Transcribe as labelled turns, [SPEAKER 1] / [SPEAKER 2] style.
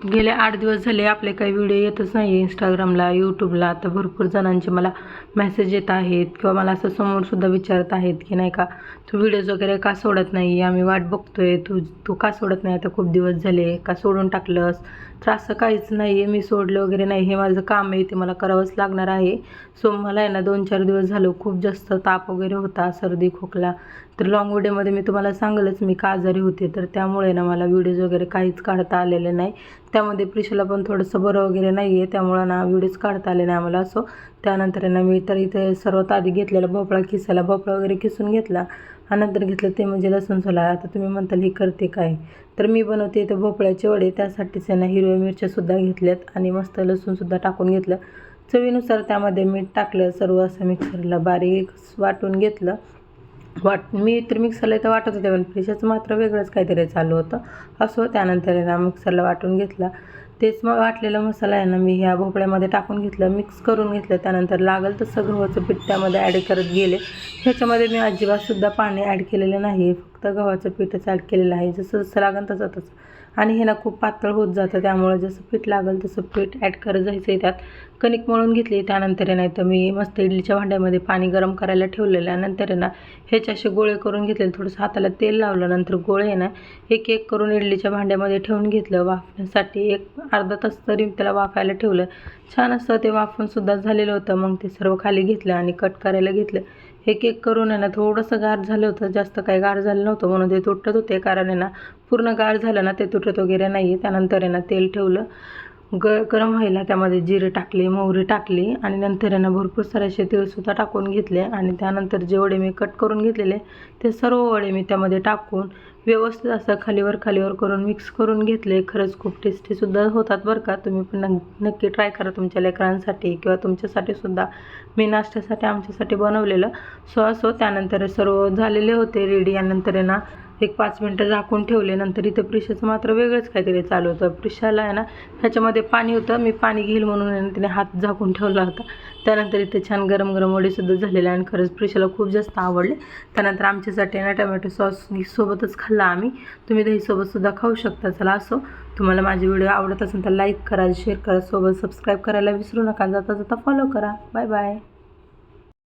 [SPEAKER 1] गेले 8 दिवस झाले आपले काही व्हिडिओ येतच नाही इंस्टाग्रामला, यूट्यूबला. तर भरपूर जणांचे मला मेसेज येत आहेत किंवा मला असं समोरसुद्धा विचारत आहेत की नाही का, तू व्हिडिओज वगैरे का सोडत नाही, आम्ही वाट बघतोय, तू तू का सोडत नाही, आता खूप दिवस झाले, का सोडून टाकलंस. तर असं काहीच नाही आहे, मी सोडलं वगैरे नाही, हे माझं काम आहे, ते मला करावंच लागणार आहे. सो मला आहे ना 2-4 दिवस झालं खूप जास्त ताप वगैरे होता, सर्दी खोकला. तर लॉंग व्हिडिओमध्ये मी तुम्हाला सांगेलच मी का आजारी होते. तर त्यामुळे ना मला व्हिडिओज वगैरे काहीच काढता आलेले नाही. त्यामध्ये प्रिशाला पण थोडंसं बरं वगैरे नाही आहे, त्यामुळं ना व्हिडिओज काढता आले नाही आम्हाला. असो त्यानंतर ना मी तर इथे सर्वात आधी घेतलेला भोपळा किसायला, भोपळा वगैरे किसून घेतला आणि नंतर घेतलं ते म्हणजे लसूण सोला. आता तुम्ही म्हणताल ही करते काय, तर मी बनवते इथं भोपळ्याचे वडे. त्यासाठीच आहे ना हिरव्या मिरच्यासुद्धा घेतल्यात आणि मस्त लसूणसुद्धा टाकून घेतलं. चवीनुसार त्यामध्ये मीठ टाकलं, सर्व असं मिक्सरला बारीक वाटून घेतलं. मी तर मिक्सरला इथं वाटत होते, पण प्रिशाचं मात्र वेगळंच काहीतरी चालू होतं. असो त्यानंतर आहे ना मिक्सरला वाटून घेतला. तेच मग वाटलेला मसाला आहे ना मी ह्या भोपळ्यामध्ये टाकून घेतलं, मिक्स करून घेतलं. त्यानंतर लागेल तसं गव्हाचं पीठ त्यामध्ये ॲड करत गेले. ह्याच्यामध्ये मी अजिबातसुद्धा पाणी ॲड केलेलं नाही, फक्त गव्हाचं पीठच ॲड केलेलं आहे. जसं जसं लागेल तसं तसं. आणि हे ना खूप पातळ होत जातं, त्यामुळे जसं पीठ लागेल तसं पीठ ॲड करत जायचं आहे. त्यात कणिक मळून घेतली. त्यानंतर नाही तर मी मस्त इडलीच्या भांड्यामध्ये पाणी गरम करायला ठेवलेलं आहे. नंतर आहे ना ह्याचे असे गोळे करून घेतले, थोडंसं हाताला तेल लावलं. नंतर गोळे आहे ना एक एक करून इडलीच्या भांड्यामध्ये ठेवून घेतलं वाफण्यासाठी. एक अर्धा तास तरी त्याला वाफायला ठेवलं. छान असं ते वाफूनसुद्धा झालेलं होतं. मग ते सर्व खाली घेतलं आणि कट करायला घेतलं. एक एक करून आहे ना थोडंसं गार झालं होतं, जास्त काही गार झालं नव्हतं म्हणून ते तुटत होते. कारण आहे ना पूर्ण गार झालं ना ते तुटत वगैरे नाही. त्यानंतर आहे ना तेल ठेवलं गरम व्हायला, त्यामध्ये जिरे टाकले, मोहरी टाकली आणि नंतर आहे ना भरपूर सारे असे तेलसुद्धा टाकून घेतले. आणि त्यानंतर जे वडे मी कट करून घेतलेले ते सर्व वडे मी त्यामध्ये टाकून व्यवस्थित असं खालीवर करून मिक्स करून घेतले. खरंच खूप टेस्टीसुद्धा होतात बरं का. तुम्ही पण नक्की ट्राय करा तुमच्या लेकरांसाठी किंवा तुमच्यासाठीसुद्धा. मी नाश्त्यासाठी आमच्यासाठी बनवलेलं. असो त्यानंतर सर्व झालेले होते रेडी आणि नंतर आहे ना एक 5 मिनटं झाकून ठेवले. नंतर इथं प्रिशाचं मात्र वेगळंच काहीतरी चालू होतं. प्रिशाला आहे ना ह्याच्यामध्ये पाणी होतं, मी पाणी घेईल म्हणून तिने हात झाकून ठेवला होता. त्यानंतर इथे छान गरम गरम वडेसुद्धा झालेले आणि खरंच प्रिशाला खूप जास्त आवडले. त्यानंतर आमच्यासाठी ना टोमॅटो सॉस सोबतच खाल्ला आम्ही. तुम्ही दहीसोबतसुद्धा खाऊ शकता. चला असो, तुम्हाला माझे व्हिडिओ आवडत असेल तर लाईक करा, शेअर करा, सोबत सबस्क्राईब करायला विसरू नका. जाता जाता फॉलो करा. Bye bye.